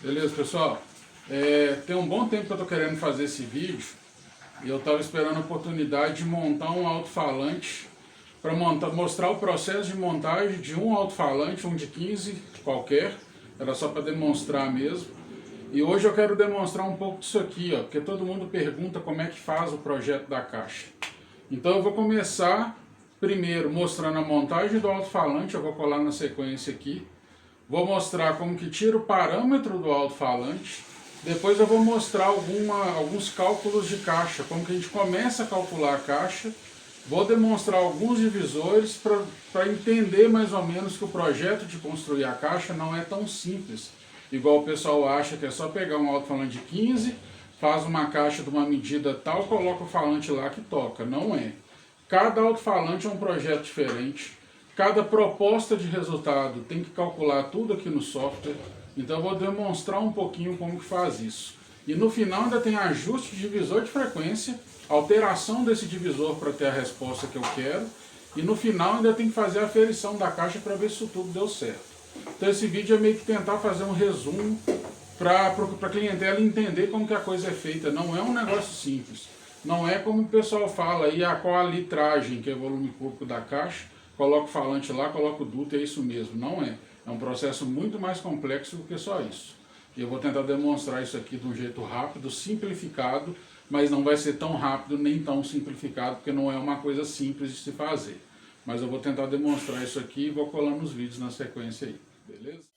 Beleza, pessoal? Tem um bom tempo que eu estou querendo fazer esse vídeo e eu estava esperando a oportunidade de montar um alto-falante para mostrar o processo de montagem de um alto-falante, um de 15 qualquer, era só para demonstrar mesmo. E hoje eu quero demonstrar um pouco disso aqui, ó, porque todo mundo pergunta como é que faz o projeto da caixa. Então eu vou começar primeiro mostrando a montagem do alto-falante, eu vou colar na sequência aqui. Vou mostrar como que tira o parâmetro do alto-falante. Depois eu vou mostrar alguns cálculos de caixa, como que a gente começa a calcular a caixa. Vou demonstrar alguns divisores para entender mais ou menos que o projeto de construir a caixa não é tão simples. Igual o pessoal acha que é só pegar um alto-falante de 15, faz uma caixa de uma medida tal, coloca o falante lá que toca. Não é. Cada alto-falante é um projeto diferente. Cada proposta de resultado tem que calcular tudo aqui no software. Então eu vou demonstrar um pouquinho como que faz isso. E no final ainda tem ajuste de divisor de frequência, alteração desse divisor para ter a resposta que eu quero. E no final ainda tem que fazer a aferição da caixa para ver se isso tudo deu certo. Então esse vídeo é meio que tentar fazer um resumo para a clientela entender como que a coisa é feita. Não é um negócio simples. Não é como o pessoal fala aí, qual a litragem, que é o volume cúbico da caixa. Coloca o falante lá, coloca o duto, é isso mesmo. Não é. É um processo muito mais complexo do que só isso. E eu vou tentar demonstrar isso aqui de um jeito rápido, simplificado, mas não vai ser tão rápido nem tão simplificado, porque não é uma coisa simples de se fazer. Mas eu vou tentar demonstrar isso aqui e vou colando os vídeos na sequência aí. Beleza?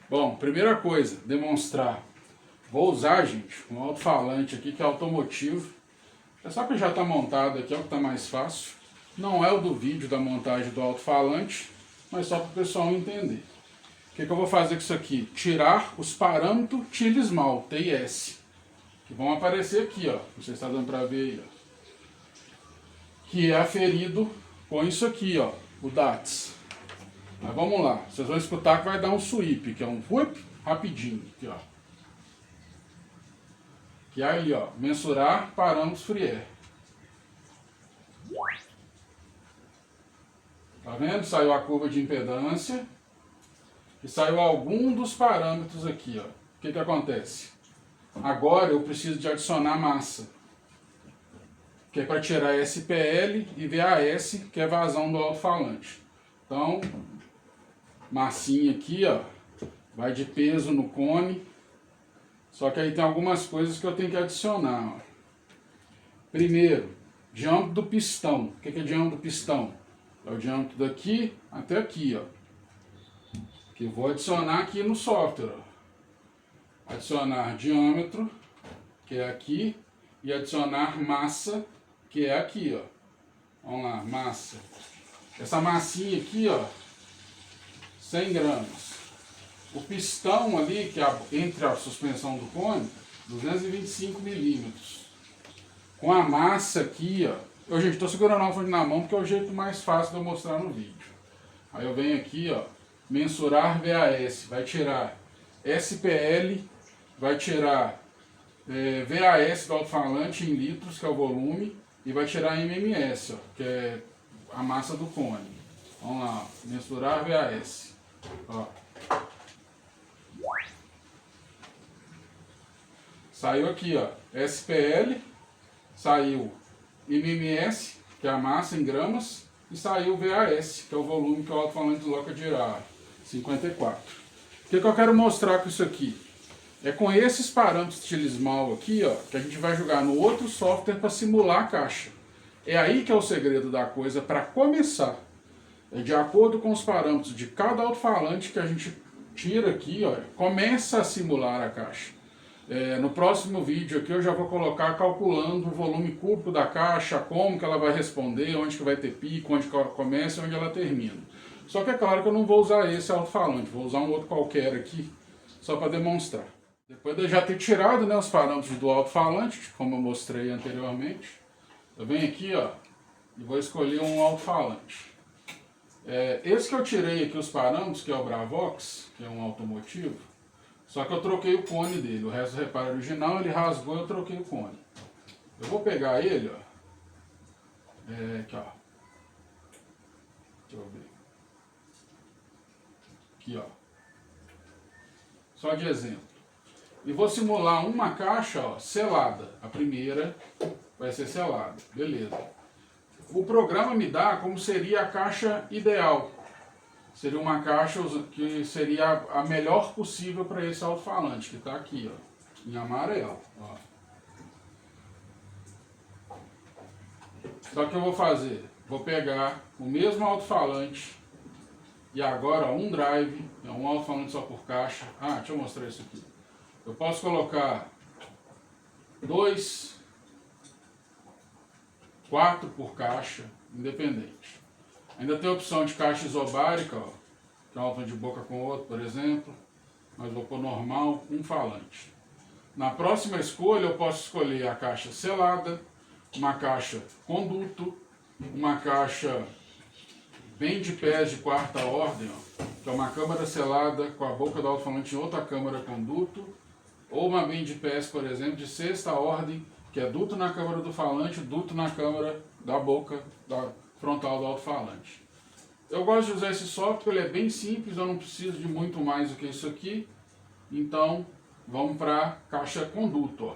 Bom, primeira coisa, demonstrar. Vou usar, gente, um alto-falante aqui que é automotivo. É só que já está montado aqui, é o que está mais fácil. Não é o do vídeo da montagem do alto-falante, mas só para o pessoal entender. O que eu vou fazer com isso aqui? Tirar os parâmetros TIL/SMAL, TIS, que vão aparecer aqui, ó. Não sei se está dando para ver aí, ó. Que é aferido com isso aqui, ó, o DATS. Mas vamos lá, vocês vão escutar que vai dar um sweep, que é um whip rapidinho, aqui ó. Que é ali ó, mensurar parâmetros Fourier. Tá vendo? Saiu a curva de impedância e saiu algum dos parâmetros aqui ó. O que que acontece? Agora eu preciso de adicionar massa, que é para tirar SPL e VAS, que é vazão do alto-falante. Então, massinha aqui, ó, vai de peso no cone, só que aí tem algumas coisas que eu tenho que adicionar, ó. Primeiro, diâmetro do pistão. O que é diâmetro do pistão? É o diâmetro daqui até aqui, ó, que eu vou adicionar aqui no software, ó. Adicionar diâmetro, que é aqui, e adicionar massa, que é aqui, ó. Vamos lá, massa. Essa massinha aqui, ó, 100 gramas. O pistão ali, que é entre a suspensão do cone, 225 milímetros. Com a massa aqui, ó. Gente, estou segurando a fonte na mão porque é o jeito mais fácil de eu mostrar no vídeo. Aí eu venho aqui, ó, mensurar VAS, vai tirar SPL, vai tirar VAS do alto-falante em litros, que é o volume, e vai tirar MMS, ó, que é a massa do cone. Vamos lá, ó, mensurar VAS. Ó. Saiu aqui, ó, SPL, saiu MMS, que é a massa em gramas, e saiu VAS, que é o volume que o alto-falante desloca de ar, 54. O que eu quero mostrar com isso aqui? É com esses parâmetros TIL/SMAL aqui, ó, que a gente vai jogar no outro software para simular a caixa. É aí que é o segredo da coisa para começar. de acordo com os parâmetros de cada alto-falante que a gente tira aqui, ó, começa a simular a caixa. No próximo vídeo aqui eu já vou colocar calculando o volume cúbico da caixa, como que ela vai responder, onde que vai ter pico, onde que ela começa e onde ela termina. Só que é claro que eu não vou usar esse alto-falante, vou usar um outro qualquer aqui, só para demonstrar. Depois de eu já ter tirado, né, os parâmetros do alto-falante, como eu mostrei anteriormente, eu venho aqui, ó, e vou escolher um alto-falante. Esse que eu tirei aqui os parâmetros, que é o Bravox, que é um automotivo, só que eu troquei o cone dele. O resto do reparo original ele rasgou e eu troquei o cone. Eu vou pegar ele, ó. Aqui, ó. Deixa eu ver. Aqui, ó. Só de exemplo. E vou simular uma caixa, ó, selada. A primeira vai ser selada. Beleza. O programa me dá como seria a caixa ideal. Seria uma caixa que seria a melhor possível para esse alto-falante, que está aqui, ó, em amarelo. Ó. Só que eu vou fazer, vou pegar o mesmo alto-falante e agora um drive, é um alto-falante só por caixa. Deixa eu mostrar isso aqui. Eu posso colocar 4 por caixa, independente. Ainda tem a opção de caixa isobárica, ó, que é uma alta de boca com outro, por exemplo. Mas vou pôr normal, um falante. Na próxima escolha eu posso escolher a caixa selada, uma caixa conduto, uma caixa bem de pés de quarta ordem, ó, que é uma câmara selada com a boca do alto-falante em outra câmara conduto, ou uma bem de pés, por exemplo, de sexta ordem, que é duto na câmara do falante, duto na câmara da boca da frontal do alto-falante. Eu gosto de usar esse software, ele é bem simples, eu não preciso de muito mais do que isso aqui. Então, vamos para a caixa conduto, ó.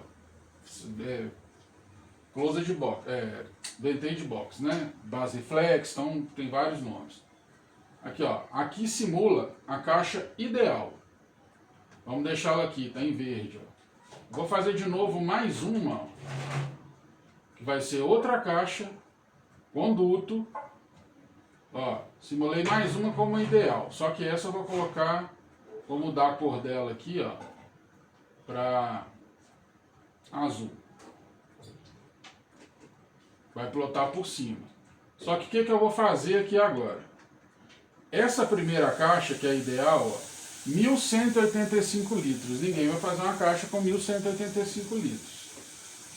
Closed box, Vantage box, né? Base flex, então tem vários nomes. Aqui, ó, aqui simula a caixa ideal. Vamos deixá-la aqui, tá em verde, ó. Vou fazer de novo mais uma, ó, que vai ser outra caixa conduto. Ó, simulei mais uma como ideal, só que essa eu vou colocar, vou mudar a cor dela aqui, ó, para azul. Vai plotar por cima. Só que o que eu vou fazer aqui agora? Essa primeira caixa, que é a ideal, ó, 1185 litros. Ninguém vai fazer uma caixa com 1185 litros.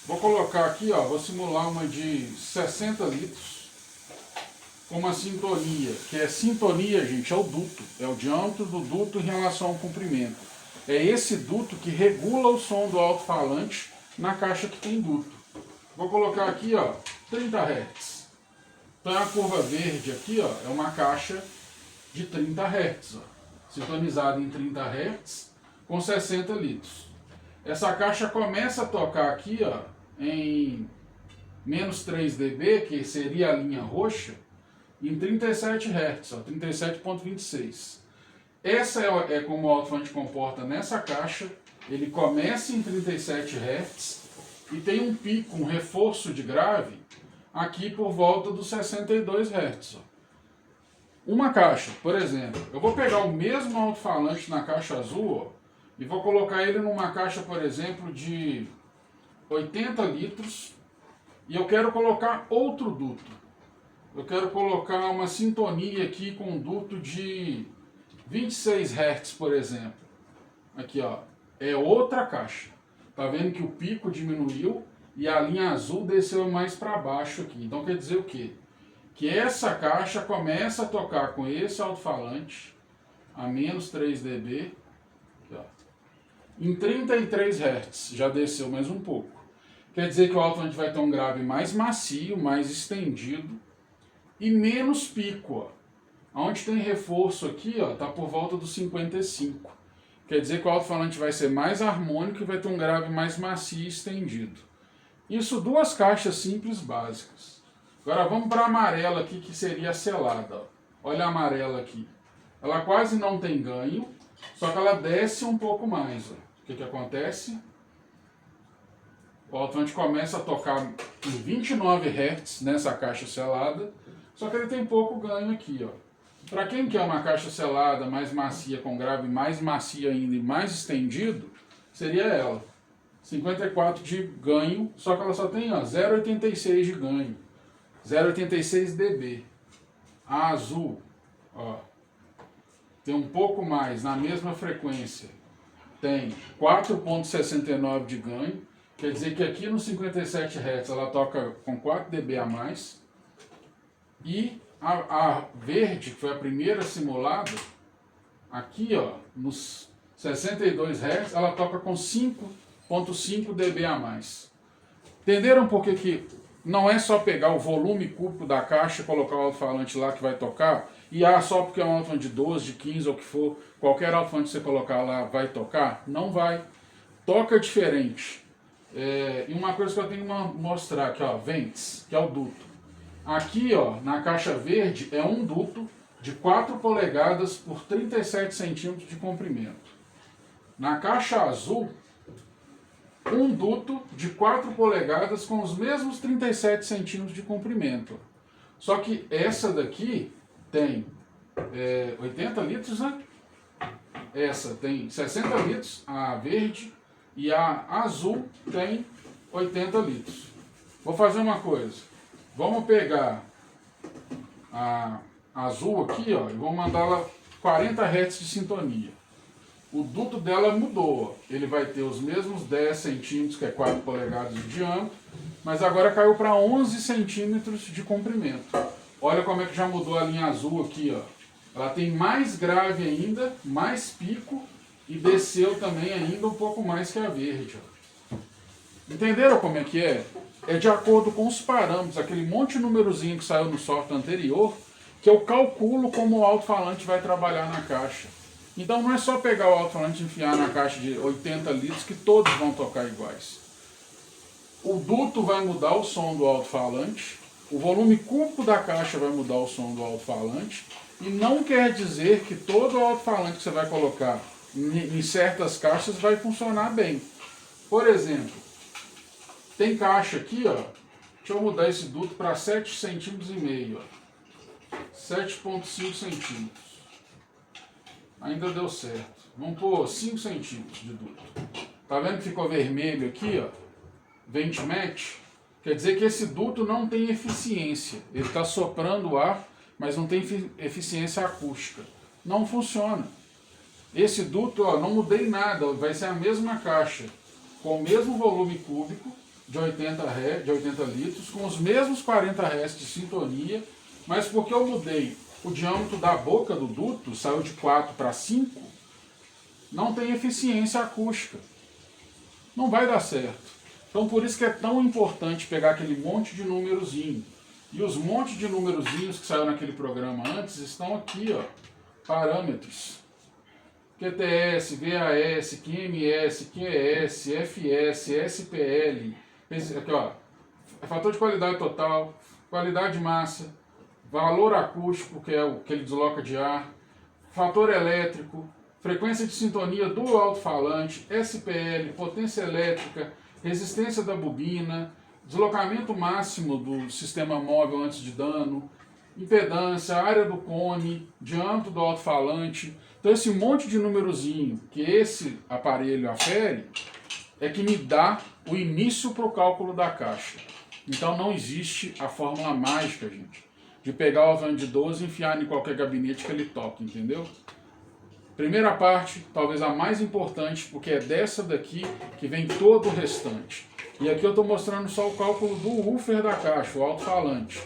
Vou colocar aqui, ó, vou simular uma de 60 litros. Com uma sintonia, que é sintonia, gente, é o duto, é o diâmetro do duto em relação ao comprimento. É esse duto que regula o som do alto-falante na caixa que tem duto. Vou colocar aqui, ó, 30 Hz. Então a curva verde aqui, ó, é uma caixa de 30 Hz, ó, sintonizada em 30 Hz com 60 litros. Essa caixa começa a tocar aqui, ó, em menos 3 dB, que seria a linha roxa, em 37 Hz, 37.26. Essa é como o alto-falante comporta nessa caixa. Ele começa em 37 Hz e tem um pico, um reforço de grave aqui por volta dos 62 Hz. Uma caixa, por exemplo, eu vou pegar o mesmo alto-falante na caixa azul, ó, e vou colocar ele numa caixa, por exemplo, de 80 litros e eu quero colocar outro duto. Eu quero colocar uma sintonia aqui com um duto de 26 Hz, por exemplo. Aqui, ó, é outra caixa. Tá vendo que o pico diminuiu e a linha azul desceu mais para baixo aqui. Então quer dizer o quê? Que essa caixa começa a tocar com esse alto-falante a menos 3 dB, aqui, ó, em 33 Hz. Já desceu mais um pouco. Quer dizer que o alto-falante vai ter um grave mais macio, mais estendido, e menos pico, ó. Onde tem reforço aqui, ó, tá por volta dos 55. Quer dizer que o alto-falante vai ser mais harmônico e vai ter um grave mais macio e estendido. Isso duas caixas simples básicas. Agora vamos para a amarela aqui, que seria a selada, ó. Olha a amarela aqui. Ela quase não tem ganho, só que ela desce um pouco mais, ó. O que acontece? O alto-falante começa a tocar em 29 Hz nessa caixa selada, só que ele tem pouco ganho aqui, ó. Para quem quer uma caixa selada mais macia, com grave mais macia ainda e mais estendido, seria ela. 54 de ganho, só que ela só tem 0,86 de ganho. 0,86 dB. A azul, ó, tem um pouco mais na mesma frequência. Tem 4,69 de ganho. Quer dizer que aqui nos 57 Hz ela toca com 4 dB a mais. E a verde, que foi a primeira simulada, aqui ó, nos 62 Hz ela toca com 5,5 dB a mais. Entenderam por que não é só pegar o volume cúbico da caixa e colocar o alto-falante lá que vai tocar? E só porque é um alto-falante de 12, de 15 ou o que for, qualquer alto-falante que você colocar lá vai tocar? Não vai. Toca diferente. E uma coisa que eu tenho que mostrar aqui, ó, ventes, que é o duto. Aqui, ó, na caixa verde é um duto de 4 polegadas por 37 centímetros de comprimento. Na caixa azul, um duto de 4 polegadas com os mesmos 37 centímetros de comprimento. Só que essa daqui tem 80 litros, né? Essa tem 60 litros, a verde, e a azul tem 80 litros. Vou fazer uma coisa. Vamos pegar a azul aqui, ó, e vamos mandá-la 40 Hz de sintonia. O duto dela mudou, ele vai ter os mesmos 10 centímetros, que é 4 polegadas de diâmetro, mas agora caiu para 11 centímetros de comprimento. Olha como é que já mudou a linha azul aqui, ó. Ela tem mais grave ainda, mais pico, e desceu também ainda um pouco mais que a verde, ó. Entenderam como é que é? É de acordo com os parâmetros, aquele monte de numerozinho que saiu no software anterior, que eu calculo como o alto-falante vai trabalhar na caixa. Então não é só pegar o alto-falante e enfiar na caixa de 80 litros que todos vão tocar iguais. O duto vai mudar o som do alto-falante, o volume cúbico da caixa vai mudar o som do alto-falante, e não quer dizer que todo alto-falante que você vai colocar em certas caixas vai funcionar bem. Por exemplo, tem caixa aqui, ó, deixa eu mudar esse duto para 7,5 cm, ó, 7,5 centímetros. Ainda deu certo. Vamos pôr 5 centímetros de duto. Tá vendo que ficou vermelho aqui, ó? Vent match. Quer dizer que esse duto não tem eficiência. Ele está soprando o ar, mas não tem eficiência acústica. Não funciona. Esse duto, ó, não mudei nada. Vai ser a mesma caixa, com o mesmo volume cúbico, de 80 litros, com os mesmos 40 Hz de sintonia, mas porque eu mudei o diâmetro da boca do duto, saiu de 4 para 5, não tem eficiência acústica. Não vai dar certo. Então por isso que é tão importante pegar aquele monte de númerozinho. E os montes de númerozinhos que saiu naquele programa antes estão aqui, ó, parâmetros. QTS, VAS, QMS, QES, FS, SPL, aqui, ó, fator de qualidade total, qualidade de massa, valor acústico, que é o que ele desloca de ar, fator elétrico, frequência de sintonia do alto-falante, SPL, potência elétrica, resistência da bobina, deslocamento máximo do sistema móvel antes de dano, impedância, área do cone, diâmetro do alto-falante. Então esse monte de numerozinho que esse aparelho afere é que me dá o início para o cálculo da caixa. Então não existe a fórmula mágica, gente, de pegar o alto-falante de 12 e enfiar em qualquer gabinete que ele toque, entendeu? Primeira parte, talvez a mais importante, porque é dessa daqui que vem todo o restante. E aqui eu estou mostrando só o cálculo do woofer da caixa, o alto-falante.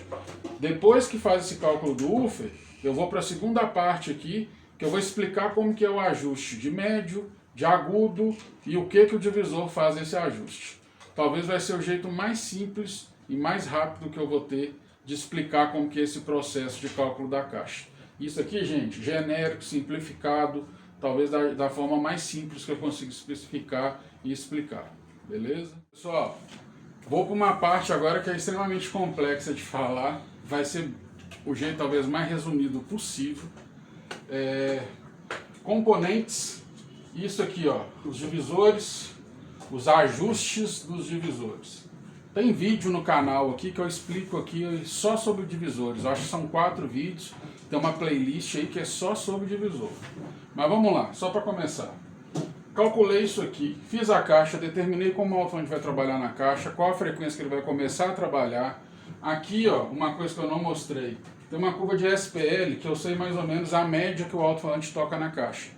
Depois que faz esse cálculo do woofer, eu vou para a segunda parte aqui, que eu vou explicar como que é o ajuste de médio, de agudo e o que o divisor faz esse ajuste. Talvez vai ser o jeito mais simples e mais rápido que eu vou ter de explicar como que é esse processo de cálculo da caixa. Isso aqui, gente, genérico, simplificado, talvez da forma mais simples que eu consigo especificar e explicar. Beleza? Pessoal, vou para uma parte agora que é extremamente complexa de falar. Vai ser o jeito talvez mais resumido possível. Componentes, isso aqui, ó, os divisores, os ajustes dos divisores. Tem vídeo no canal aqui que eu explico aqui só sobre divisores. Eu acho que são 4 vídeos. Tem uma playlist aí que é só sobre divisor. Mas vamos lá, só para começar. Calculei isso aqui, fiz a caixa, determinei como o alto-falante vai trabalhar na caixa, qual a frequência que ele vai começar a trabalhar. Aqui, ó, uma coisa que eu não mostrei. Tem uma curva de SPL que eu sei mais ou menos a média que o alto-falante toca na caixa.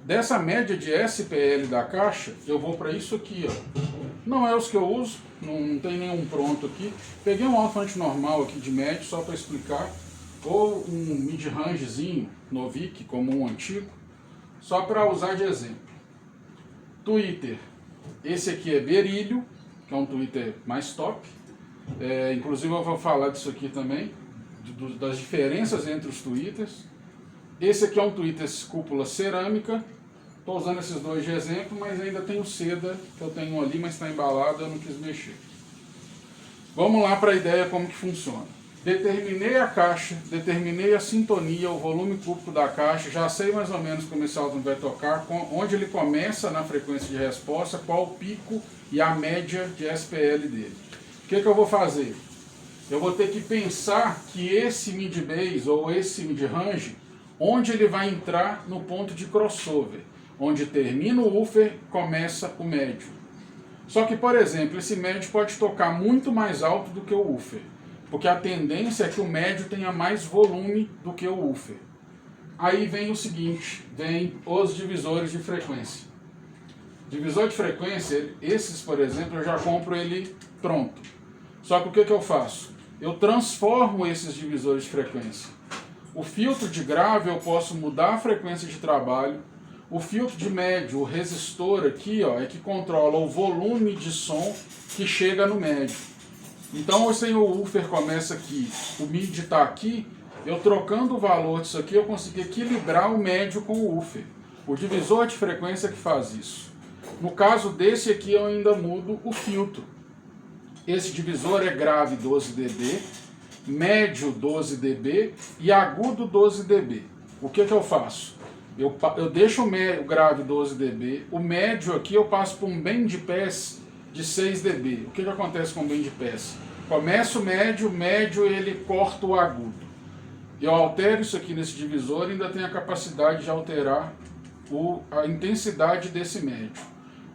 Dessa média de SPL da caixa, eu vou para isso aqui, ó. Não é os que eu uso, não tem nenhum pronto aqui. Peguei um alto-falante normal aqui de médio, só para explicar. Ou um mid-rangezinho, Novik, como um antigo, só para usar de exemplo. Twitter, esse aqui é Berílio, que é um Twitter mais top. Inclusive eu vou falar disso aqui também, das diferenças entre os Twitters. Esse aqui é um Twitter cúpula cerâmica. Estou usando esses dois de exemplo, mas ainda tem o seda, que eu tenho ali, mas está embalado, eu não quis mexer. Vamos lá para a ideia como que funciona. Determinei a caixa, determinei a sintonia, o volume cúbico da caixa, já sei mais ou menos como esse alto vai tocar, onde ele começa na frequência de resposta, qual o pico e a média de SPL dele. O que eu vou fazer? Eu vou ter que pensar que esse mid-bass ou esse mid-range, onde ele vai entrar no ponto de crossover, onde termina o woofer, começa o médio. Só que, por exemplo, esse médio pode tocar muito mais alto do que o woofer, porque a tendência é que o médio tenha mais volume do que o woofer. Aí vem o seguinte, vem os divisores de frequência. Divisor de frequência, esses, por exemplo, eu já compro ele pronto. Só que o que eu faço? Eu transformo esses divisores de frequência. O filtro de grave eu posso mudar a frequência de trabalho. O filtro de médio, o resistor aqui, ó, é que controla o volume de som que chega no médio. Então, se o woofer começa aqui, o mid está aqui, eu trocando o valor disso aqui, eu consigo equilibrar o médio com o woofer. O divisor de frequência que faz isso. No caso desse aqui, eu ainda mudo o filtro. Esse divisor é grave 12 dB, médio 12 dB e agudo 12 dB. O que eu faço? Eu deixo o grave 12 dB, o médio aqui eu passo por um bandpass de 6 dB. O que acontece com o bandpass? Começa o médio ele corta o agudo. Eu altero isso aqui nesse divisor e ainda tenho a capacidade de alterar a intensidade desse médio.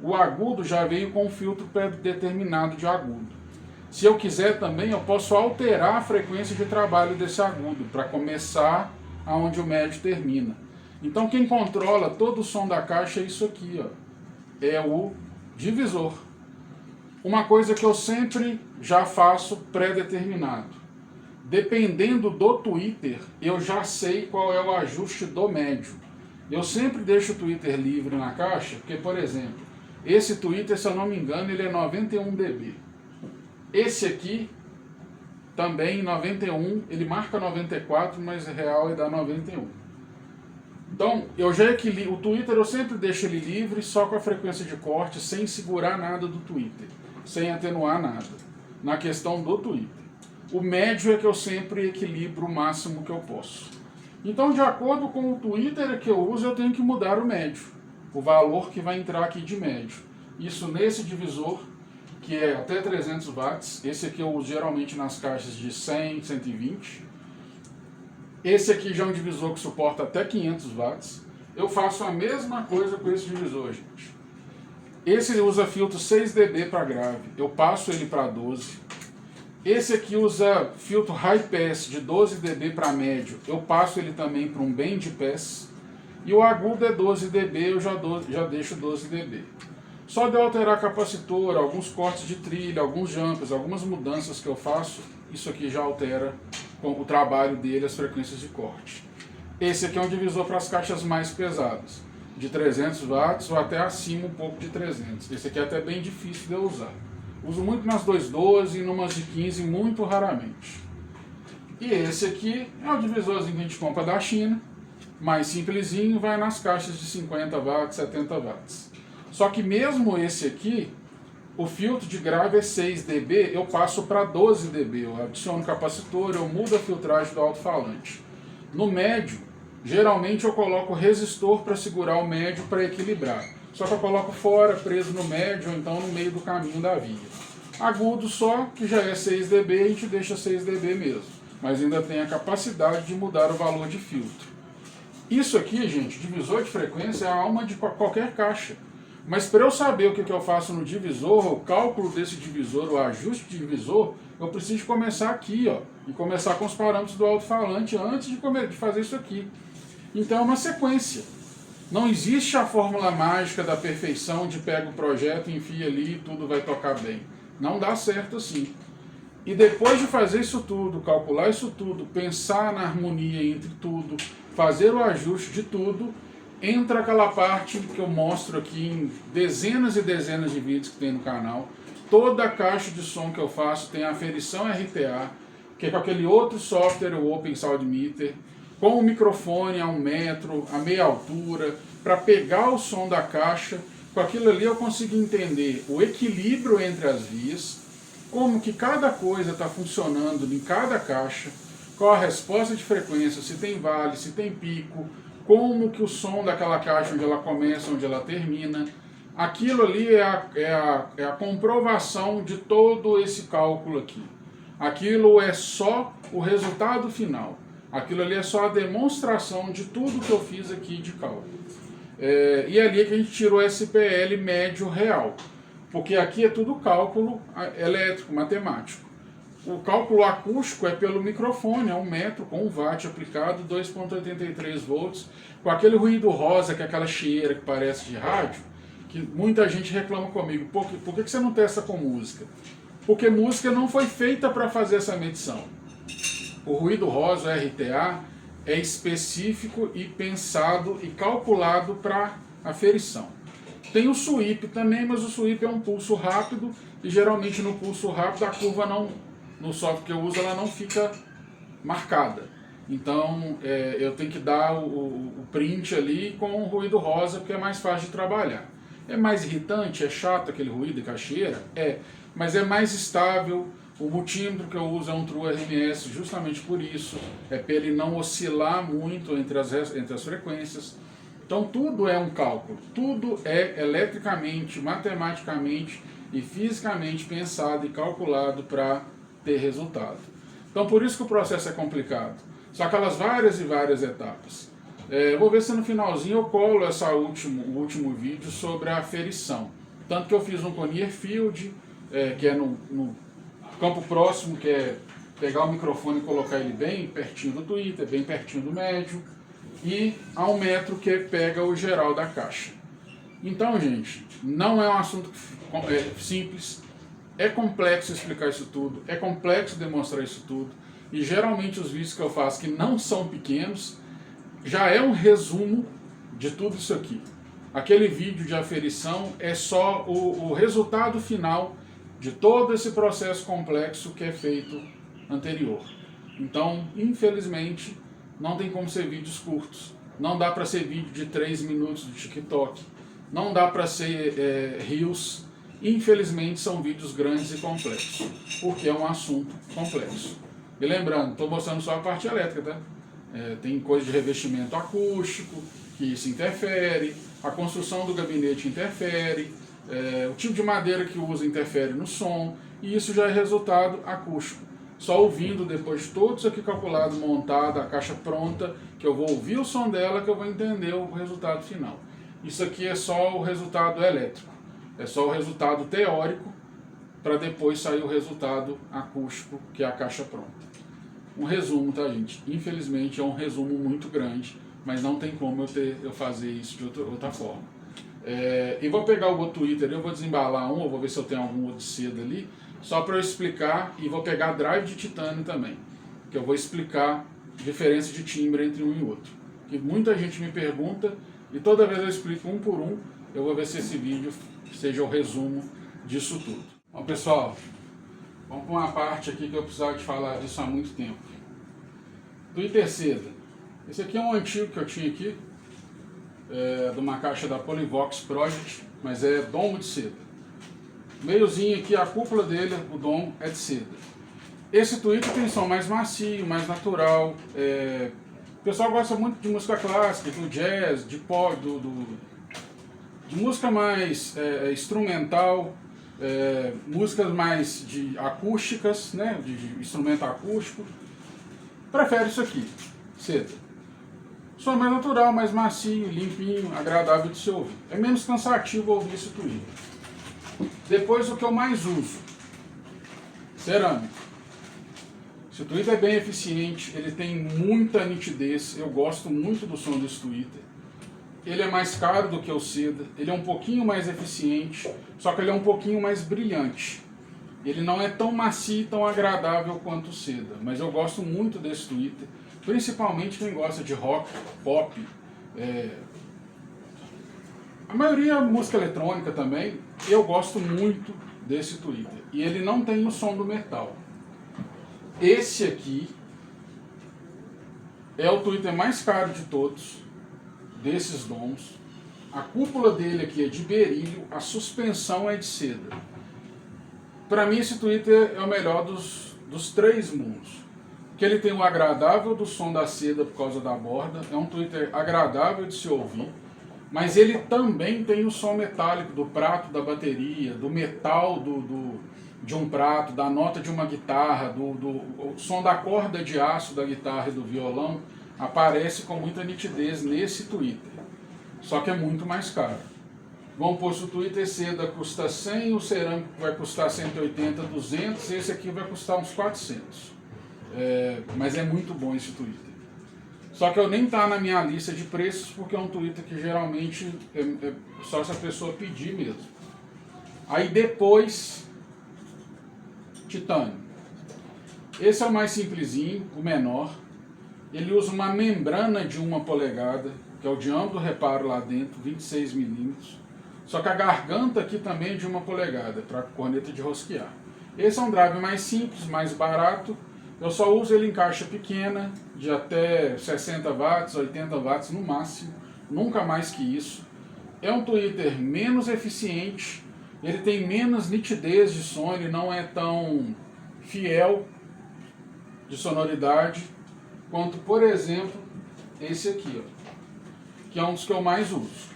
O agudo já veio com um filtro pré-determinado de agudo. Se eu quiser também, eu posso alterar a frequência de trabalho desse agudo, para começar aonde o médio termina. Então quem controla todo o som da caixa é isso aqui, ó. É o divisor. Uma coisa que eu sempre já faço pré-determinado. Dependendo do Twitter, eu já sei qual é o ajuste do médio. Eu sempre deixo o Twitter livre na caixa, porque, por exemplo, esse Twitter, se eu não me engano, ele é 91 dB. Esse aqui, também 91, ele marca 94, mas real é da 91. Então, eu já equilibro, o Twitter eu sempre deixo ele livre, só com a frequência de corte, sem segurar nada do Twitter, sem atenuar nada, na questão do Twitter. O médio é que eu sempre equilibro o máximo que eu posso. Então, de acordo com o Twitter que eu uso, eu tenho que mudar o médio, o valor que vai entrar aqui de médio. Isso nesse divisor, que é até 300 watts, esse aqui eu uso geralmente nas caixas de 100, 120. Esse aqui já é um divisor que suporta até 500 watts. Eu faço a mesma coisa com esse divisor, gente. Esse usa filtro 6 dB para grave, eu passo ele para 12. Esse aqui usa filtro high pass de 12 dB para médio, eu passo ele também para um band pass. E o agudo é 12 dB, eu já deixo 12 dB. Só de eu alterar capacitor, alguns cortes de trilha, alguns jumps, algumas mudanças que eu faço, isso aqui já altera com o trabalho dele, as frequências de corte. Esse aqui é um divisor para as caixas mais pesadas, de 300 watts ou até acima um pouco de 300. Esse aqui é até bem difícil de eu usar. Uso muito nas 212 e numas de 15, muito raramente. E esse aqui é o divisorzinho que a gente compra da China, mais simplesinho, vai nas caixas de 50 watts, 70 watts. Só que mesmo esse aqui, o filtro de grave é 6 dB, eu passo para 12 dB, eu adiciono capacitor, eu mudo a filtragem do alto-falante. No médio, geralmente eu coloco resistor para segurar o médio para equilibrar. Só que eu coloco fora, preso no médio, ou então no meio do caminho da via. Agudo só, que já é 6 dB, a gente deixa 6 dB mesmo. mas ainda tem a capacidade de mudar o valor de filtro. Isso aqui, gente, divisor de frequência é a alma de qualquer caixa. Mas para eu saber o que eu faço no divisor, o cálculo desse divisor, o ajuste de divisor, eu preciso começar aqui, ó, e começar com os parâmetros do alto-falante antes de fazer isso aqui. Então é uma sequência. Não existe a fórmula mágica da perfeição de pega o projeto, enfia ali e tudo vai tocar bem. Não dá certo assim. E depois de fazer isso tudo, calcular isso tudo, pensar na harmonia entre tudo, fazer o ajuste de tudo, entra aquela parte que eu mostro aqui em dezenas e dezenas de vídeos que tem no canal. Toda a caixa de som que eu faço tem a aferição RTA, que é com aquele outro software, o Open Sound Meter, com o microfone a 1 metro, a meia altura, para pegar o som da caixa. Com aquilo ali eu consigo entender o equilíbrio entre as vias, como que cada coisa está funcionando em cada caixa, qual a resposta de frequência, se tem vale, se tem pico, como que o som daquela caixa, onde ela começa, onde ela termina. Aquilo ali é a comprovação de todo esse cálculo aqui. Aquilo é só o resultado final. Aquilo ali é só a demonstração de tudo que eu fiz aqui de cálculo. E ali é que a gente tirou o SPL médio real. Porque aqui é tudo cálculo elétrico, matemático. O cálculo acústico é pelo microfone, a 1 metro, com 1 watt aplicado, 2,83 volts, com aquele ruído rosa, que é aquela chieira que parece de rádio, que muita gente reclama comigo. Por que você não testa com música? Porque música não foi feita para fazer essa medição. O ruído rosa, RTA, é específico e pensado e calculado para aferição. Tem o sweep também, mas o sweep é um pulso rápido e geralmente no pulso rápido a curva no software que eu uso ela não fica marcada. Então eu tenho que dar o print ali com o ruído rosa porque é mais fácil de trabalhar. É mais irritante, é chato aquele ruído e caixeira? Mas é mais estável. O multímetro que eu uso é um True RMS justamente por isso, é para ele não oscilar muito entre as frequências. Então tudo é um cálculo, tudo é eletricamente, matematicamente e fisicamente pensado e calculado para ter resultado. Então por isso que o processo é complicado. São aquelas várias e várias etapas. Vou ver se no finalzinho eu colo o último vídeo sobre a aferição. Tanto que eu fiz um com Near Field, que é no campo próximo, que é pegar o microfone e colocar ele bem pertinho do tweeter, bem pertinho do médio, e a 1 metro que pega o geral da caixa. Então, gente, não é um assunto simples, é complexo explicar isso tudo, é complexo demonstrar isso tudo, e geralmente os vídeos que eu faço, que não são pequenos, já é um resumo de tudo isso aqui. Aquele vídeo de aferição é só o resultado final de todo esse processo complexo que é feito anterior. Então, infelizmente, não tem como ser vídeos curtos. Não dá para ser vídeo de 3 minutos do TikTok. Não dá para ser Reels. Infelizmente, são vídeos grandes e complexos, porque é um assunto complexo. E lembrando, estou mostrando só a parte elétrica, tá? Tem coisa de revestimento acústico, que isso interfere, a construção do gabinete interfere, o tipo de madeira que usa interfere no som, e isso já é resultado acústico. Só ouvindo, depois de tudo isso aqui calculado, montado, a caixa pronta, que eu vou ouvir o som dela, que eu vou entender o resultado final. Isso aqui é só o resultado elétrico, é só o resultado teórico, para depois sair o resultado acústico, que é a caixa pronta. Um resumo, tá, gente? Infelizmente é um resumo muito grande, mas não tem como eu fazer isso de outra forma. E vou pegar o outro Twitter, eu vou desembalar eu vou ver se eu tenho algum outro de seda ali, só para eu explicar, e vou pegar drive de titânio também, que eu vou explicar a diferença de timbre entre um e outro. Que muita gente me pergunta, e toda vez eu explico um por um, eu vou ver se esse vídeo seja o resumo disso tudo. Bom, pessoal, vamos para uma parte aqui que eu precisava de falar disso há muito tempo. Twitter seda. Esse aqui é um antigo que eu tinha aqui, de uma caixa da Polyvox Project, mas é domo de seda. Meiozinho aqui, a cúpula dele, o domo é de seda. Esse tweeter tem som mais macio, mais natural. O pessoal gosta muito de música clássica, do jazz, de pop, de música mais instrumental, músicas mais acústicas, né, de instrumento acústico. prefere isso aqui, seda. Som mais natural, mais macio, limpinho, agradável de se ouvir. É menos cansativo ouvir esse tweeter. Depois o que eu mais uso, cerâmico. Esse tweeter é bem eficiente, ele tem muita nitidez, eu gosto muito do som desse tweeter. Ele é mais caro do que o seda, ele é um pouquinho mais eficiente, só que ele é um pouquinho mais brilhante. Ele não é tão macio e tão agradável quanto o seda, mas eu gosto muito desse tweeter, principalmente quem gosta de rock, pop, a maioria música eletrônica também. Eu gosto muito desse tweeter, e ele não tem o som do metal. Esse aqui é o tweeter mais caro de todos, desses dons. A cúpula dele aqui é de berílio, a suspensão é de seda. Para mim esse tweeter é o melhor dos três mundos. Que ele tem o agradável do som da seda por causa da borda, é um tweeter agradável de se ouvir, mas ele também tem o som metálico do prato da bateria, do metal de um prato, da nota de uma guitarra, o som da corda de aço da guitarra e do violão, aparece com muita nitidez nesse tweeter, só que é muito mais caro. Vamos pôr, se o tweeter seda custa 100, o cerâmico vai custar 180, 200, esse aqui vai custar uns 400. Mas é muito bom esse tweeter. Só que eu nem tá na minha lista de preços, porque é um tweeter que geralmente é só se a pessoa pedir mesmo. Aí depois, titânio. Esse é o mais simplesinho, o menor. Ele usa uma membrana de 1 polegada, que é o diâmetro do reparo lá dentro, 26 milímetros. Só que a garganta aqui também é de 1 polegada, para corneta de rosquear. Esse é um drive mais simples, mais barato. Eu só uso ele em caixa pequena, de até 60 watts, 80 watts no máximo, nunca mais que isso. É um tweeter menos eficiente, ele tem menos nitidez de som, ele não é tão fiel de sonoridade, quanto, por exemplo, esse aqui, ó, que é um dos que eu mais uso.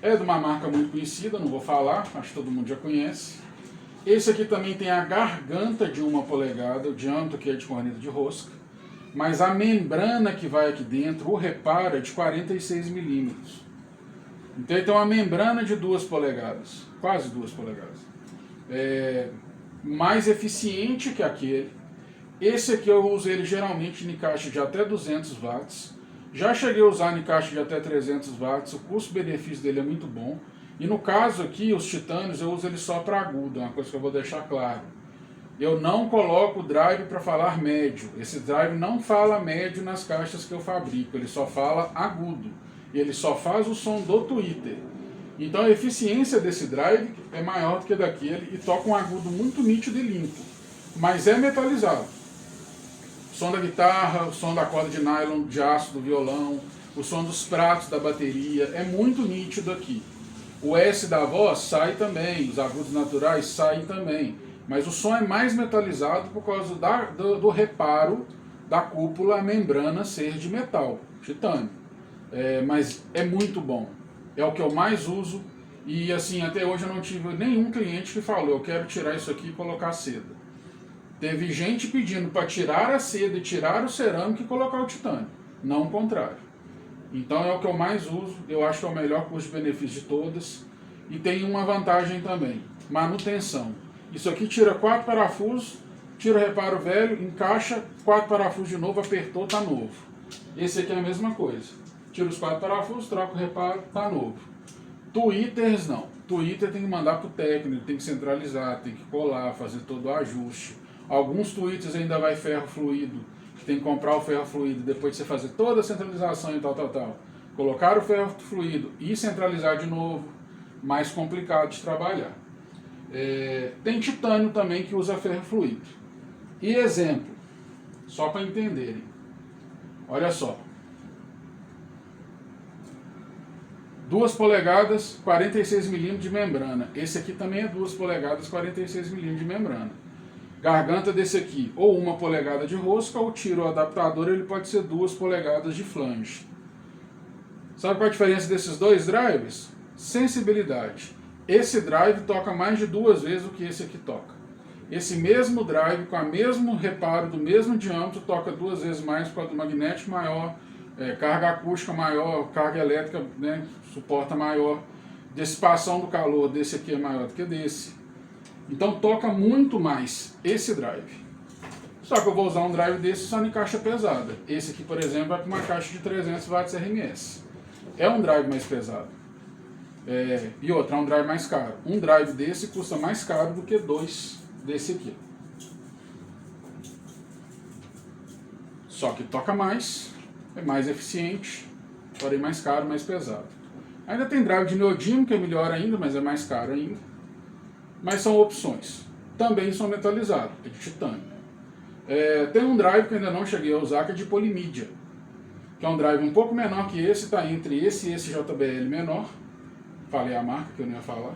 É de uma marca muito conhecida, não vou falar, acho que todo mundo já conhece. Esse aqui também tem a garganta de 1 polegada, o diâmetro que é de corneta de rosca, mas a membrana que vai aqui dentro, o reparo, é de 46 milímetros. Então ele tem uma membrana de 2 polegadas, quase 2 polegadas. Mais eficiente que aquele. Esse aqui eu uso ele geralmente em caixa de até 200 watts. Já cheguei a usar em caixa de até 300 watts, o custo-benefício dele é muito bom. E no caso aqui, os titânios, eu uso ele só para agudo, é uma coisa que eu vou deixar claro. Eu não coloco o drive para falar médio. Esse drive não fala médio nas caixas que eu fabrico, ele só fala agudo. Ele só faz o som do tweeter. Então a eficiência desse drive é maior do que daquele e toca um agudo muito nítido e limpo. Mas é metalizado. O som da guitarra, o som da corda de nylon, de aço do violão, o som dos pratos da bateria, é muito nítido aqui. O S da voz sai também, os agudos naturais saem também, mas o som é mais metalizado por causa do reparo da cúpula, a membrana ser de metal, titânio. Mas é muito bom, é o que eu mais uso e assim, até hoje eu não tive nenhum cliente que falou, eu quero tirar isso aqui e colocar seda. Teve gente pedindo para tirar a seda e tirar o cerâmico e colocar o titânio, não o contrário. Então é o que eu mais uso, eu acho que é o melhor custo-benefício de todas. E tem uma vantagem também, manutenção. Isso aqui tira 4 parafusos, tira o reparo velho, encaixa, 4 parafusos de novo, apertou, tá novo. Esse aqui é a mesma coisa. Tira os 4 parafusos, troca o reparo, tá novo. Tweeters não. Tweeter tem que mandar pro técnico, tem que centralizar, tem que colar, fazer todo o ajuste. Alguns tweeters ainda vai ferro fluido, tem que comprar o ferro fluido, depois de você fazer toda a centralização e tal. Colocar o ferro fluido e centralizar de novo, mais complicado de trabalhar. Tem titânio também que usa ferro fluido. E exemplo, só para entenderem. Olha só. 2 polegadas, 46 milímetros de membrana. Esse aqui também é 2 polegadas, 46 milímetros de membrana. Garganta desse aqui, ou 1 polegada de rosca, ou tiro o adaptador, ele pode ser 2 polegadas de flange. Sabe qual a diferença desses dois drives? Sensibilidade. Esse drive toca mais de 2 vezes o que esse aqui toca. esse mesmo drive, com o mesmo reparo do mesmo diâmetro, toca 2 vezes mais por causa do magnético maior, carga acústica maior, carga elétrica, né, suporta maior, dissipação do calor desse aqui é maior do que desse. Então toca muito mais esse drive. Só que eu vou usar um drive desse só em caixa pesada. Esse aqui, por exemplo, vai para uma caixa de 300 watts RMS. É um drive mais pesado. E outra, é um drive mais caro. Um drive desse custa mais caro do que 2 desse aqui. Só que toca mais, é mais eficiente, porém mais caro, mais pesado. Ainda tem drive de neodímio, que é melhor ainda, mas é mais caro ainda. Mas são opções. Também são metalizados, é de titânio. Tem um drive que eu ainda não cheguei a usar, que é de polimídia, que é um drive um pouco menor que esse, está entre esse e esse JBL menor. Falei a marca que eu não ia falar.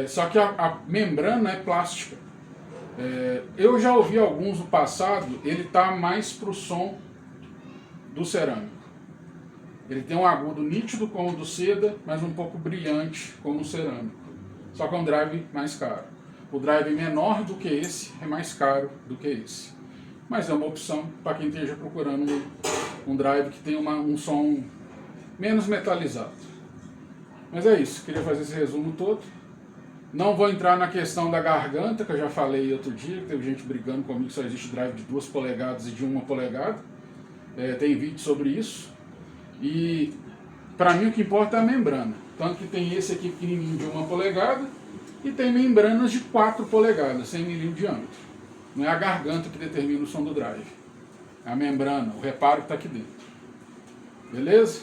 Só que a membrana é plástica. Eu já ouvi alguns no passado, ele está mais para o som do cerâmico. Ele tem um agudo nítido como o do seda, mas um pouco brilhante como o cerâmico. Só que é um drive mais caro. O drive menor do que esse é mais caro do que esse. Mas é uma opção para quem esteja procurando um drive que tem um som menos metalizado. Mas é isso, queria fazer esse resumo todo. Não vou entrar na questão da garganta, que eu já falei outro dia, que teve gente brigando comigo que só existe drive de 2 polegadas e de 1 polegada. Tem vídeo sobre isso. E para mim o que importa é a membrana. Tanto que tem esse aqui pequenininho de 1 polegada e tem membranas de 4 polegadas, 100 mm de diâmetro. Não é a garganta que determina o som do drive. É a membrana, o reparo que está aqui dentro. Beleza?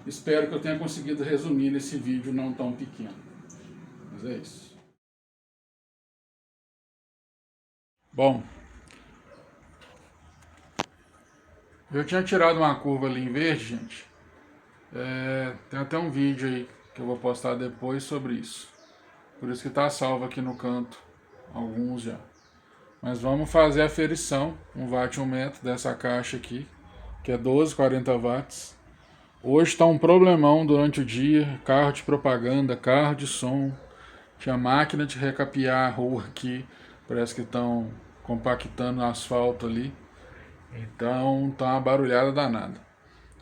Espero que eu tenha conseguido resumir nesse vídeo não tão pequeno. Mas é isso. Bom, eu tinha tirado uma curva ali em verde, gente. Tem até um vídeo aí que eu vou postar depois sobre isso. Por isso que está salvo aqui no canto, alguns já. Mas vamos fazer a aferição, 1 watt 1 metro dessa caixa aqui, que é 1240 watts. Hoje está um problemão durante o dia, carro de propaganda, carro de som, tinha máquina de recapear a rua aqui, parece que estão compactando o asfalto ali, então tá uma barulhada danada.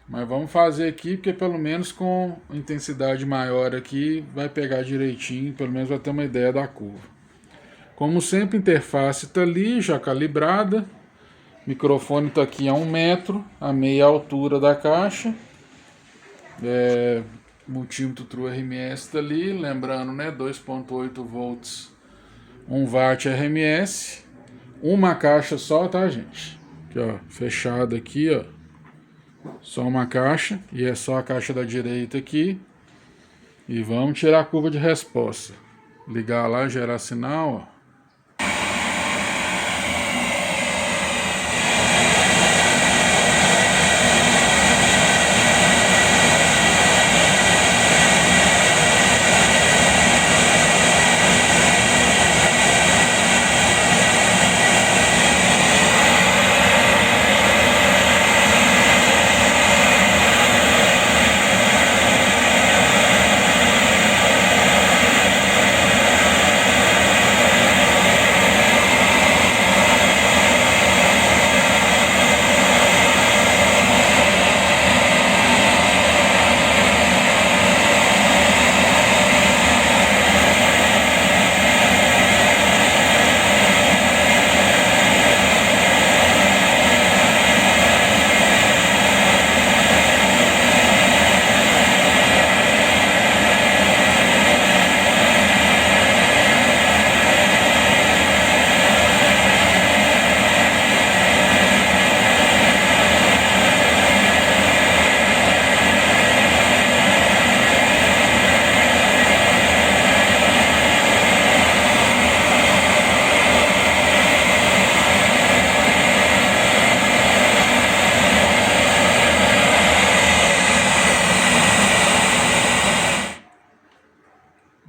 Mas vamos fazer aqui, porque pelo menos com intensidade maior aqui, vai pegar direitinho, pelo menos vai ter uma ideia da curva. Como sempre, a interface está ali, já calibrada, o microfone está aqui a 1 metro, a meia altura da caixa, multímetro True RMS está ali, lembrando, né, 2.8 volts, 1 watt RMS, uma caixa só, tá, gente? Aqui, ó, fechado aqui, ó, só uma caixa, e é só a caixa da direita aqui, e vamos tirar a curva de resposta, ligar lá, gerar sinal, ó.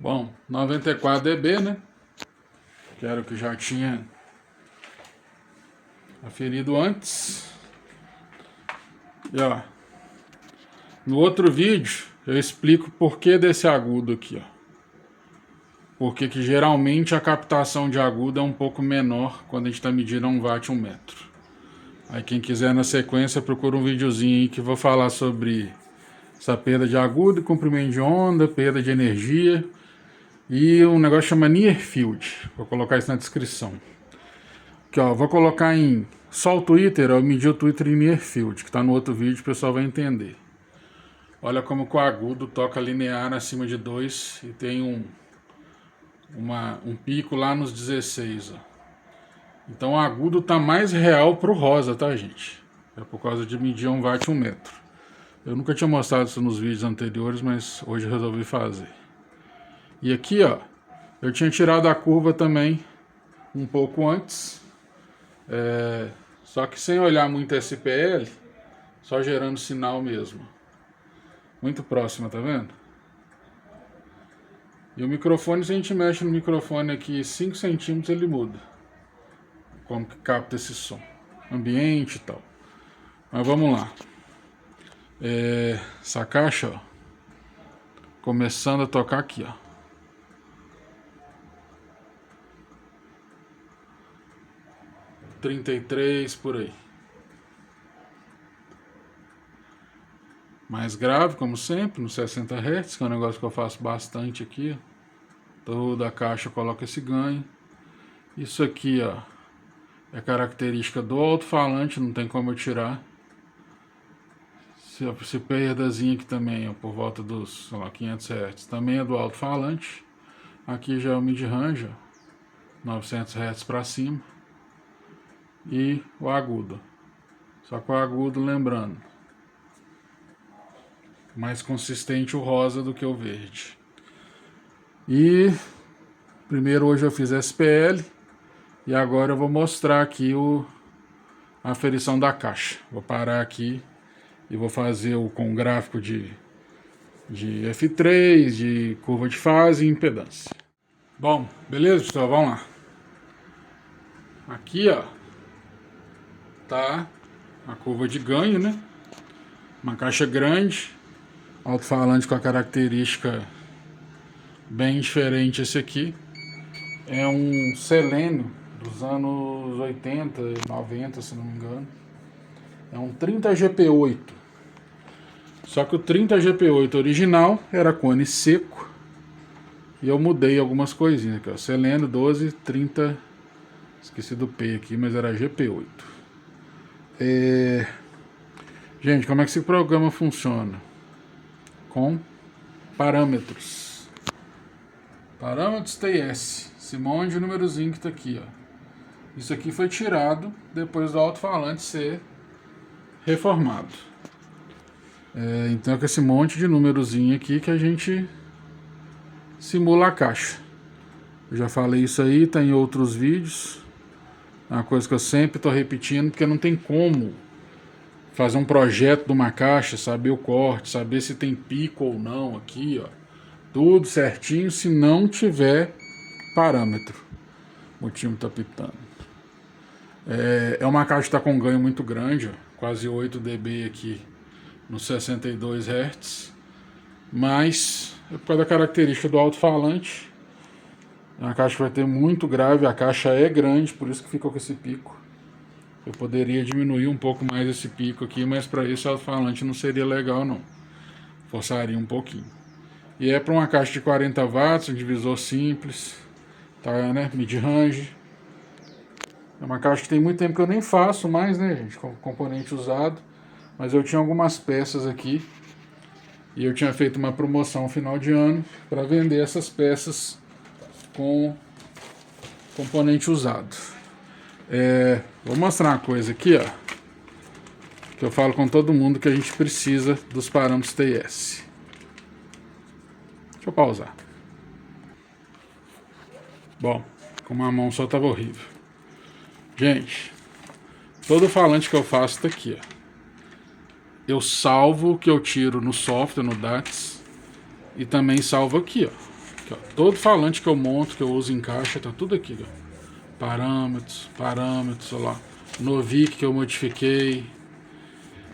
Bom, 94 dB, né? Que era o que já tinha aferido antes. E ó, no outro vídeo eu explico o porquê desse agudo aqui, ó. porque que geralmente a captação de agudo é um pouco menor quando a gente está medindo 1 watt 1 metro. Aí quem quiser na sequência procura um videozinho aí que eu vou falar sobre essa perda de agudo, comprimento de onda, perda de energia e um negócio que chama Near Field. Vou colocar isso na descrição. Aqui, ó, vou colocar em só o Twitter, eu medi o Twitter em Near Field, que está no outro vídeo, o pessoal vai entender. Olha como que o agudo toca linear acima de 2 e tem um pico lá nos 16. Ó. Então o agudo está mais real pro rosa, tá, gente? É por causa de medir 1 watt 1 metro. Eu nunca tinha mostrado isso nos vídeos anteriores, mas hoje eu resolvi fazer. E aqui, ó, eu tinha tirado a curva também um pouco antes. Só que sem olhar muito SPL, só gerando sinal mesmo. Muito próxima, tá vendo? E o microfone, se a gente mexe no microfone aqui 5 centímetros, ele muda. Como que capta esse som. Ambiente e tal. Mas vamos lá. Essa caixa, ó, começando a tocar aqui, ó. (33) por aí. Mais grave, como sempre, no 60 Hz, que é um negócio que eu faço bastante aqui. Toda a caixa eu coloco esse ganho. Isso aqui, ó, é característica do alto-falante, não tem como eu tirar. Esse perdazinho aqui também, ó, por volta dos, sei lá, 500 Hz, também é do alto-falante. Aqui já é o mid-range, 900 Hz para cima. E o agudo. Só que o agudo, lembrando, mais consistente o rosa do que o verde. E primeiro hoje eu fiz SPL e agora eu vou mostrar aqui a aferição da caixa. Vou parar aqui e vou fazer com gráfico de F3, de curva de fase e impedância. Bom, beleza, pessoal? Vamos lá. Aqui, ó, tá a curva de ganho, né? Uma caixa grande, alto-falante com a característica bem diferente. Esse aqui é um selênio dos anos 80, 90, se não me engano. É um 30GP8. Só que o 30GP8 original era cone seco e eu mudei algumas coisinhas aqui, ó. Selênio 12, 30, esqueci do P aqui, mas era GP8. Gente, como é que esse programa funciona? Com parâmetros. Parâmetros TS. Esse monte de númerozinho que tá aqui, ó. Isso aqui foi tirado depois do alto-falante ser reformado. Então é com esse monte de númerozinho aqui que a gente simula a caixa. Eu já falei isso aí, tá em outros vídeos. É uma coisa que eu sempre estou repetindo, porque não tem como fazer um projeto de uma caixa, saber o corte, saber se tem pico ou não aqui, ó. Tudo certinho, se não tiver parâmetro. O multímetro tá pitando. É uma caixa que está com um ganho muito grande, ó, quase 8 dB aqui nos 62 Hz. Mas é por causa da característica do alto-falante. É uma caixa que vai ter muito grave, a caixa é grande, por isso que ficou com esse pico. Eu poderia diminuir um pouco mais esse pico aqui, mas para isso o alto-falante não seria legal não. Forçaria um pouquinho. E é para uma caixa de 40 watts, um divisor simples, tá, né, mid-range. É uma caixa que tem muito tempo que eu nem faço mais, né, gente, com componente usado. Mas eu tinha algumas peças aqui e eu tinha feito uma promoção final de ano para vender essas peças com componente usado. Vou mostrar uma coisa aqui, ó, que eu falo com todo mundo que a gente precisa dos parâmetros TS. Deixa eu pausar. Bom, com uma mão só tava horrível. Gente, todo falante que eu faço tá aqui, ó. Eu salvo o que eu tiro no software, no DATS, e também salvo aqui, ó. Aqui, ó. Todo falante que eu monto, que eu uso em caixa, tá tudo aqui, ó. Parâmetros, olha lá. Novik que eu modifiquei,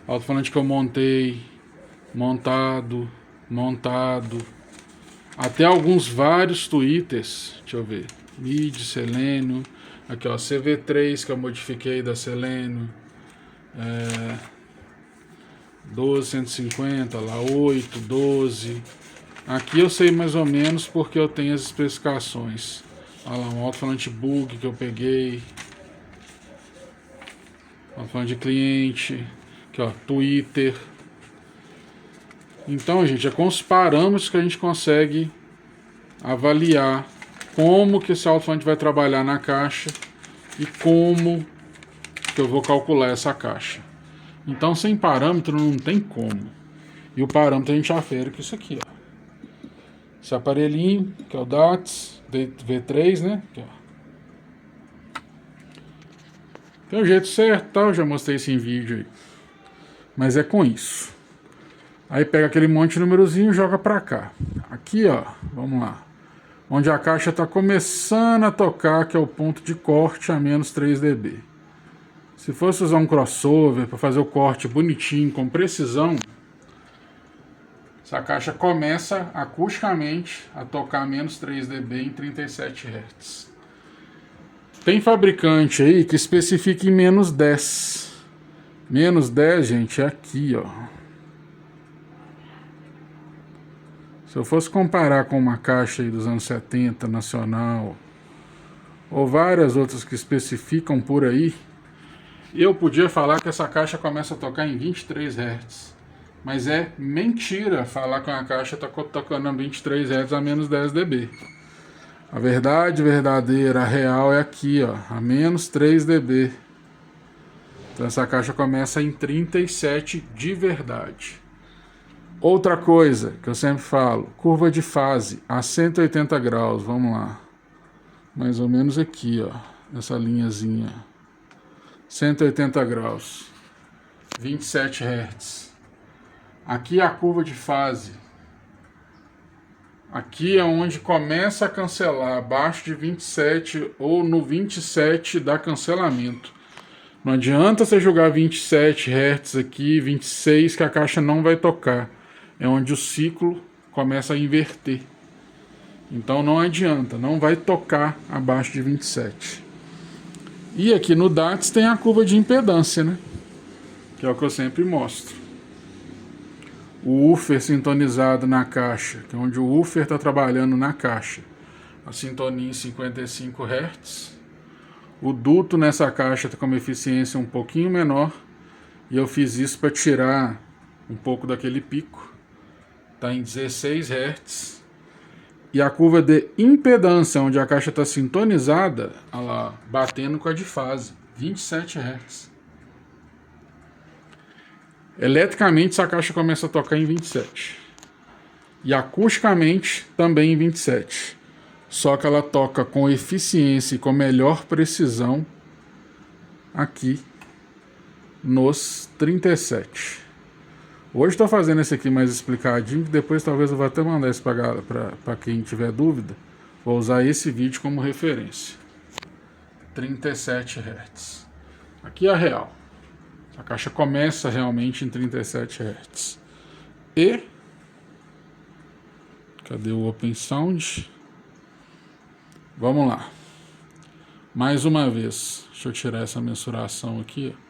alto-falante que eu montei, montado. até alguns vários tweeters. Deixa eu ver. MIDI, Selênio. Aqui, ó, CV3 que eu modifiquei da Selênio. 1250, lá 8, 12. Aqui eu sei mais ou menos porque eu tenho as especificações. Olha lá, um alto-falante bug que eu peguei. Alto-falante de cliente. Aqui, ó, Twitter. Então, gente, é com os parâmetros que a gente consegue avaliar como que esse alto-falante vai trabalhar na caixa e como que eu vou calcular essa caixa. Então, sem parâmetro não tem como. E o parâmetro a gente afere com isso aqui, ó. Esse aparelhinho, que é o DATS V3, né? Aqui, ó. Tem o jeito certo, tá? Eu já mostrei isso em vídeo aí. Mas é com isso. Aí pega aquele monte de númerozinho e joga pra cá. Aqui, ó, vamos lá. Onde a caixa tá começando a tocar, que é o ponto de corte a menos 3 dB. Se fosse usar um crossover para fazer o corte bonitinho, com precisão, essa caixa começa acusticamente a tocar a menos 3 dB em 37 Hz. Tem fabricante aí que especifica em menos 10. Menos 10, gente, é aqui, ó. Se eu fosse comparar com uma caixa aí dos anos 70, nacional, ou várias outras que especificam por aí, eu podia falar que essa caixa começa a tocar em 23 Hz. Mas é mentira falar que uma caixa está tocando a 23 Hz a menos 10 dB. A verdade verdadeira, a real, é aqui, ó, a menos 3 dB. Então essa caixa começa em 37 de verdade. Outra coisa que eu sempre falo, curva de fase a 180 graus, vamos lá. Mais ou menos aqui, ó, essa linhazinha. 180 graus, 27 Hz. Aqui é a curva de fase. Aqui é onde começa a cancelar, abaixo de 27 ou no 27 dá cancelamento. Não adianta você jogar 27 Hz aqui, 26, que a caixa não vai tocar. É onde o ciclo começa a inverter. Então não adianta, não vai tocar abaixo de 27. E aqui no DATS tem a curva de impedância, né? Que é o que eu sempre mostro. O woofer sintonizado na caixa, que é onde o woofer está trabalhando na caixa. A sintonia em 55 Hz. O duto nessa caixa está com uma eficiência um pouquinho menor. E eu fiz isso para tirar um pouco daquele pico. Está em 16 Hz. E a curva de impedância, onde a caixa está sintonizada, olha lá, batendo com a de fase, 27 Hz. Eletricamente, essa caixa começa a tocar em 27. E acusticamente, também em 27. Só que ela toca com eficiência e com melhor precisão aqui nos 37. Hoje estou fazendo esse aqui mais explicadinho, que depois talvez eu vá até mandar isso para quem tiver dúvida. Vou usar esse vídeo como referência. 37 Hz. Aqui é a real. A caixa começa realmente em 37 Hz. E... cadê o Open Sound? Vamos lá. Mais uma vez. Deixa eu tirar essa mensuração aqui, ó.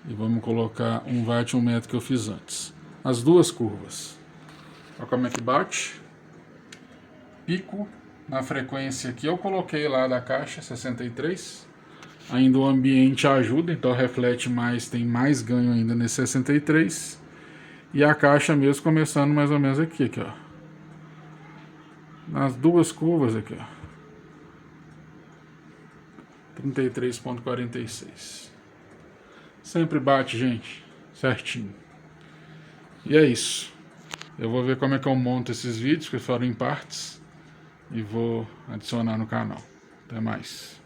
E vamos colocar 1 watt e 1 metro que eu fiz antes. As duas curvas. Olha como é que bate. Pico na frequência que eu coloquei lá da caixa, 63. Ainda o ambiente ajuda, então reflete mais, tem mais ganho ainda nesse 63. E a caixa mesmo começando mais ou menos aqui, ó. Nas duas curvas aqui, ó. 33,46. Sempre bate, gente, certinho. E é isso. Eu vou ver como é que eu monto esses vídeos, que foram em partes, e vou adicionar no canal. Até mais.